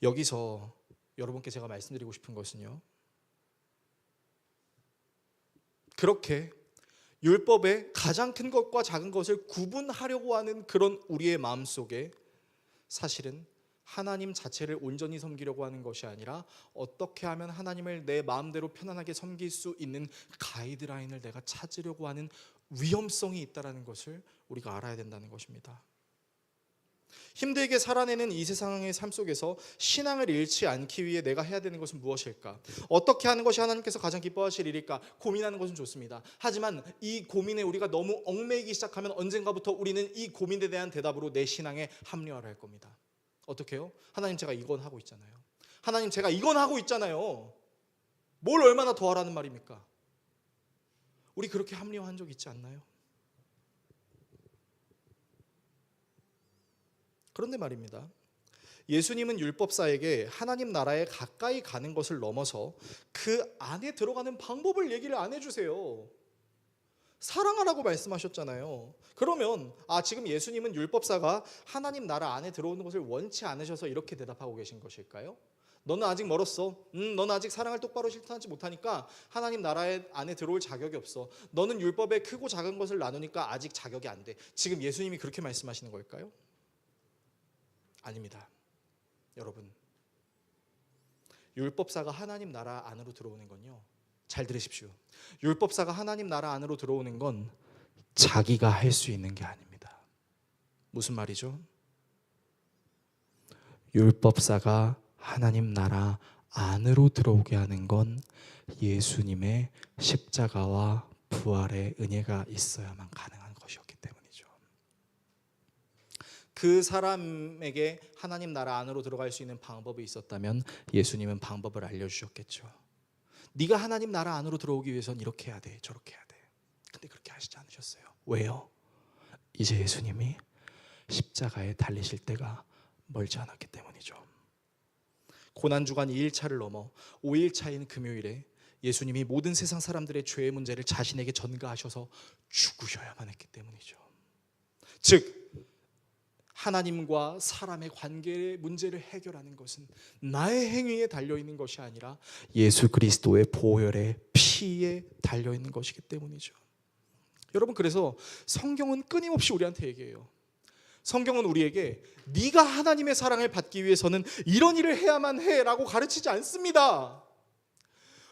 여기서 여러분께 제가 말씀드리고 싶은 것은요, 그렇게 율법의 가장 큰 것과 작은 것을 구분하려고 하는 그런 우리의 마음속에 사실은 하나님 자체를 온전히 섬기려고 하는 것이 아니라 어떻게 하면 하나님을 내 마음대로 편안하게 섬길 수 있는 가이드라인을 내가 찾으려고 하는 위험성이 있다는 것을 우리가 알아야 된다는 것입니다. 힘들게 살아내는 이 세상의 삶 속에서 신앙을 잃지 않기 위해 내가 해야 되는 것은 무엇일까? 어떻게 하는 것이 하나님께서 가장 기뻐하실 일일까? 고민하는 것은 좋습니다. 하지만 이 고민에 우리가 너무 얽매이기 시작하면 언젠가부터 우리는 이 고민에 대한 대답으로 내 신앙에 합리화를 할 겁니다. 어떻게 해요? 하나님, 제가 이건 하고 있잖아요. 하나님, 제가 이건 하고 있잖아요. 뭘 얼마나 더 하라는 말입니까? 우리 그렇게 합리화한 적 있지 않나요? 그런데 말입니다, 예수님은 율법사에게 하나님 나라에 가까이 가는 것을 넘어서 그 안에 들어가는 방법을 얘기를 안 해주세요. 사랑하라고 말씀하셨잖아요. 그러면 지금 예수님은 율법사가 하나님 나라 안에 들어오는 것을 원치 않으셔서 이렇게 대답하고 계신 것일까요? 너는 아직 멀었어. 너는 아직 사랑을 똑바로 실천하지 못하니까 하나님 나라 안에 들어올 자격이 없어. 너는 율법의 크고 작은 것을 나누니까 아직 자격이 안 돼. 지금 예수님이 그렇게 말씀하시는 걸까요? 아닙니다. 여러분, 율법사가 하나님 나라 안으로 들어오는 건요, 잘 들으십시오. 율법사가 하나님 나라 안으로 들어오는 건 자기가 할 수 있는 게 아닙니다. 무슨 말이죠? 율법사가 하나님 나라 안으로 들어오게 하는 건 예수님의 십자가와 부활의 은혜가 있어야만 가능한 것이었기 때문이죠. 그 사람에게 하나님 나라 안으로 들어갈 수 있는 방법이 있었다면 예수님은 방법을 알려주셨겠죠. 네가 하나님 나라 안으로 들어오기 위해서는 이렇게 해야 돼, 저렇게 해야 돼. 근데 그렇게 하시지 않으셨어요. 왜요? 이제 예수님이 십자가에 달리실 때가 멀지 않았기 때문이죠. 고난주간 2일차를 넘어 5일차인 금요일에 예수님이 모든 세상 사람들의 죄의 문제를 자신에게 전가하셔서 죽으셔야만 했기 때문이죠. 즉 하나님과 사람의 관계의 문제를 해결하는 것은 나의 행위에 달려있는 것이 아니라 예수 그리스도의 보혈의 피에 달려있는 것이기 때문이죠. 여러분, 그래서 성경은 끊임없이 우리한테 얘기해요. 성경은 우리에게 네가 하나님의 사랑을 받기 위해서는 이런 일을 해야만 해라고 가르치지 않습니다.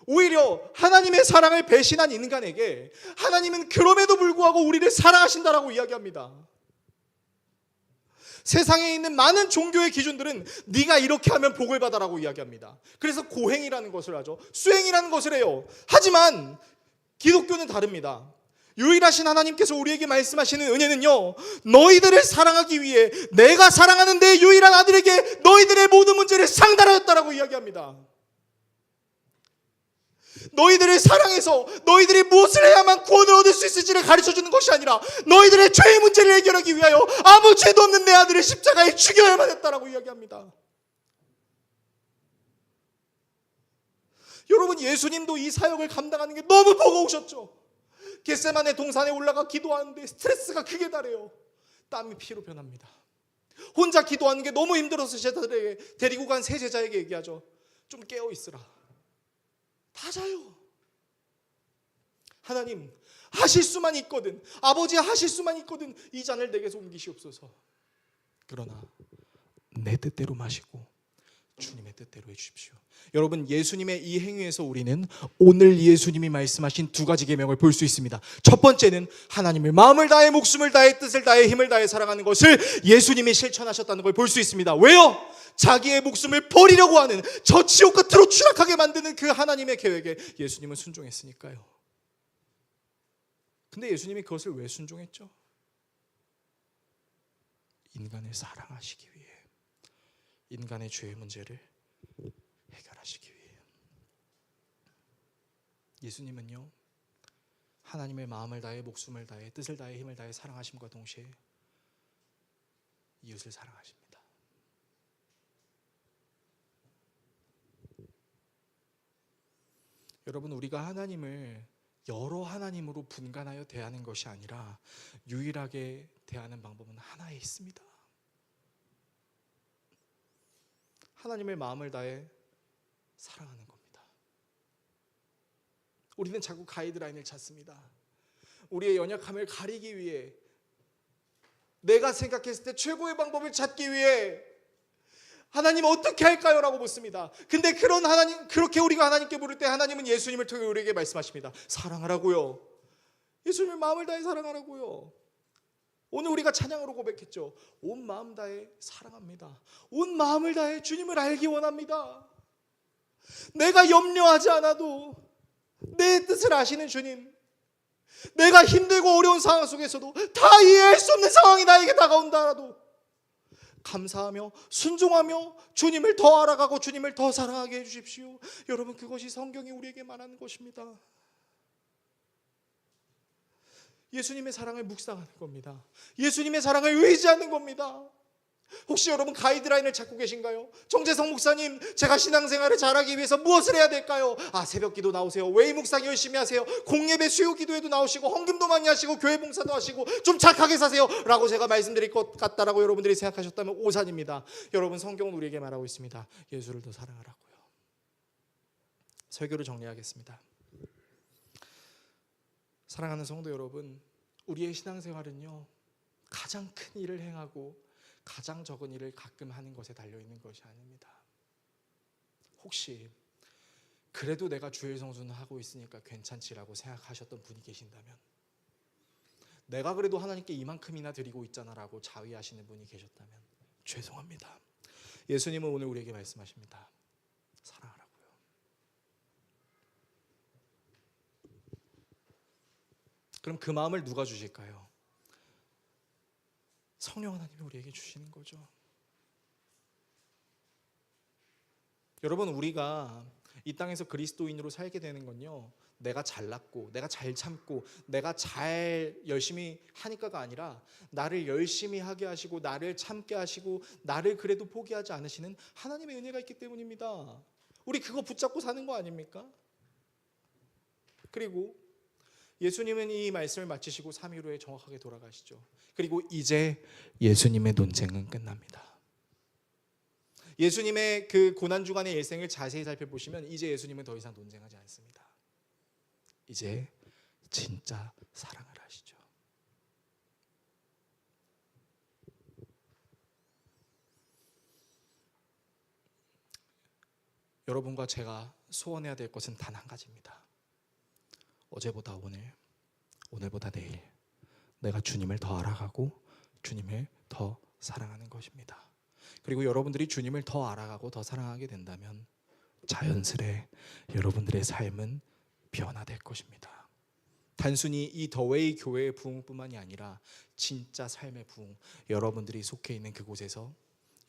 오히려 하나님의 사랑을 배신한 인간에게 하나님은 그럼에도 불구하고 우리를 사랑하신다라고 이야기합니다. 세상에 있는 많은 종교의 기준들은 네가 이렇게 하면 복을 받아라고 이야기합니다. 그래서 고행이라는 것을 하죠. 수행이라는 것을 해요. 하지만 기독교는 다릅니다. 유일하신 하나님께서 우리에게 말씀하시는 은혜는요, 너희들을 사랑하기 위해 내가 사랑하는 내 유일한 아들에게 너희들의 모든 문제를 상달하였다라고 이야기합니다. 너희들을 사랑해서 너희들이 무엇을 해야만 구원을 얻을 수 있을지를 가르쳐주는 것이 아니라 너희들의 죄의 문제를 해결하기 위하여 아무 죄도 없는 내 아들을 십자가에 죽여야만 했다라고 이야기합니다. 여러분, 예수님도 이 사역을 감당하는 게 너무 버거우셨죠. 겟세마네 동산에 올라가 기도하는데 스트레스가 극에 달해요. 땀이 피로 변합니다. 혼자 기도하는 게 너무 힘들어서 제자들에게, 데리고 간 세 제자에게 얘기하죠. 좀 깨어 있으라. 다 자요. 하나님, 하실 수만 있거든, 아버지 하실 수만 있거든 이 잔을 내게서 옮기시옵소서. 그러나 내 뜻대로 마시고 주님의 뜻대로 해주십시오. 여러분, 예수님의 이 행위에서 우리는 오늘 예수님이 말씀하신 두 가지 계명을 볼 수 있습니다. 첫 번째는 하나님을 마음을 다해 목숨을 다해 뜻을 다해 힘을 다해 사랑하는 것을 예수님이 실천하셨다는 걸 볼 수 있습니다. 왜요? 자기의 목숨을 버리려고 하는, 저 지옥 끝으로 추락하게 만드는 그 하나님의 계획에 예수님은 순종했으니까요. 근데 예수님이 그것을 왜 순종했죠? 인간을 사랑하시기 위해, 인간의 죄의 문제를 해결하시기 위해. 예수님은요, 하나님을 마음을 다해 목숨을 다해 뜻을 다해 힘을 다해 사랑하심과 동시에 이웃을 사랑하십니다. 여러분, 우리가 하나님을 여러 하나님으로 분간하여 대하는 것이 아니라 유일하게 대하는 방법은 하나에 있습니다. 하나님을 마음을 다해 사랑하는 겁니다. 우리는 자꾸 가이드라인을 찾습니다. 우리의 연약함을 가리기 위해, 내가 생각했을 때 최고의 방법을 찾기 위해 하나님 어떻게 할까요? 라고 묻습니다. 근데 그런 하나님, 그렇게 우리가 하나님께 물을 때 하나님은 예수님을 통해 우리에게 말씀하십니다. 사랑하라고요. 예수님을 마음을 다해 사랑하라고요. 오늘 우리가 찬양으로 고백했죠. 온 마음 다해 사랑합니다. 온 마음을 다해 주님을 알기 원합니다. 내가 염려하지 않아도 내 뜻을 아시는 주님, 내가 힘들고 어려운 상황 속에서도 다 이해할 수 없는 상황이 나에게 다가온다라도 감사하며 순종하며 주님을 더 알아가고 주님을 더 사랑하게 해주십시오. 여러분, 그것이 성경이 우리에게 말하는 것입니다. 예수님의 사랑을 묵상하는 겁니다. 예수님의 사랑을 의지하는 겁니다. 혹시 여러분 가이드라인을 찾고 계신가요? 정재성 목사님, 제가 신앙생활을 잘하기 위해서 무엇을 해야 될까요? 새벽기도 나오세요. 웨이 묵상 열심히 하세요. 공예배 수요기도에도 나오시고 헌금도 많이 하시고 교회 봉사도 하시고 좀 착하게 사세요 라고 제가 말씀드릴 것 같다라고 여러분들이 생각하셨다면 오산입니다. 여러분, 성경은 우리에게 말하고 있습니다. 예수를 더 사랑하라고요. 설교를 정리하겠습니다. 사랑하는 성도 여러분, 우리의 신앙생활은요, 가장 큰 일을 행하고 가장 적은 일을 가끔 하는 것에 달려있는 것이 아닙니다. 혹시 그래도 내가 주일 성수는 하고 있으니까 괜찮지라고 생각하셨던 분이 계신다면, 내가 그래도 하나님께 이만큼이나 드리고 있잖아 라고 자위하시는 분이 계셨다면 죄송합니다. 예수님은 오늘 우리에게 말씀하십니다. 사랑하라고요. 그럼 그 마음을 누가 주실까요? 성령 하나님이 우리에게 주시는 거죠. 여러분, 우리가 이 땅에서 그리스도인으로 살게 되는 건요, 내가 잘났고 내가 잘 참고 내가 잘 열심히 하니까가 아니라 나를 열심히 하게 하시고 나를 참게 하시고 나를 그래도 포기하지 않으시는 하나님의 은혜가 있기 때문입니다. 우리 그거 붙잡고 사는 거 아닙니까? 그리고 예수님은 이 말씀을 마치시고 3일 후에 정확하게 돌아가시죠. 그리고 이제 예수님의 논쟁은 끝납니다. 예수님의 그 고난주간의 일생을 자세히 살펴보시면 이제 예수님은 더 이상 논쟁하지 않습니다. 이제 진짜 사랑을 하시죠. 여러분과 제가 소원해야 될 것은 단 한 가지입니다. 어제보다 오늘, 오늘보다 내일 내가 주님을 더 알아가고 주님을 더 사랑하는 것입니다. 그리고 여러분들이 주님을 더 알아가고 더 사랑하게 된다면 자연스레 여러분들의 삶은 변화될 것입니다. 단순히 이 더웨이 교회의 부흥뿐만이 아니라 진짜 삶의 부흥, 여러분들이 속해 있는 그곳에서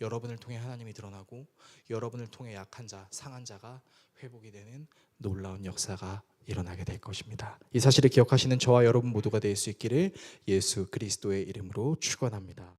여러분을 통해 하나님이 드러나고 여러분을 통해 약한 자, 상한 자가 회복이 되는 놀라운 역사가 일어나게 될 것입니다. 이 사실을 기억하시는 저와 여러분 모두가 될 수 있기를 예수 그리스도의 이름으로 축원합니다.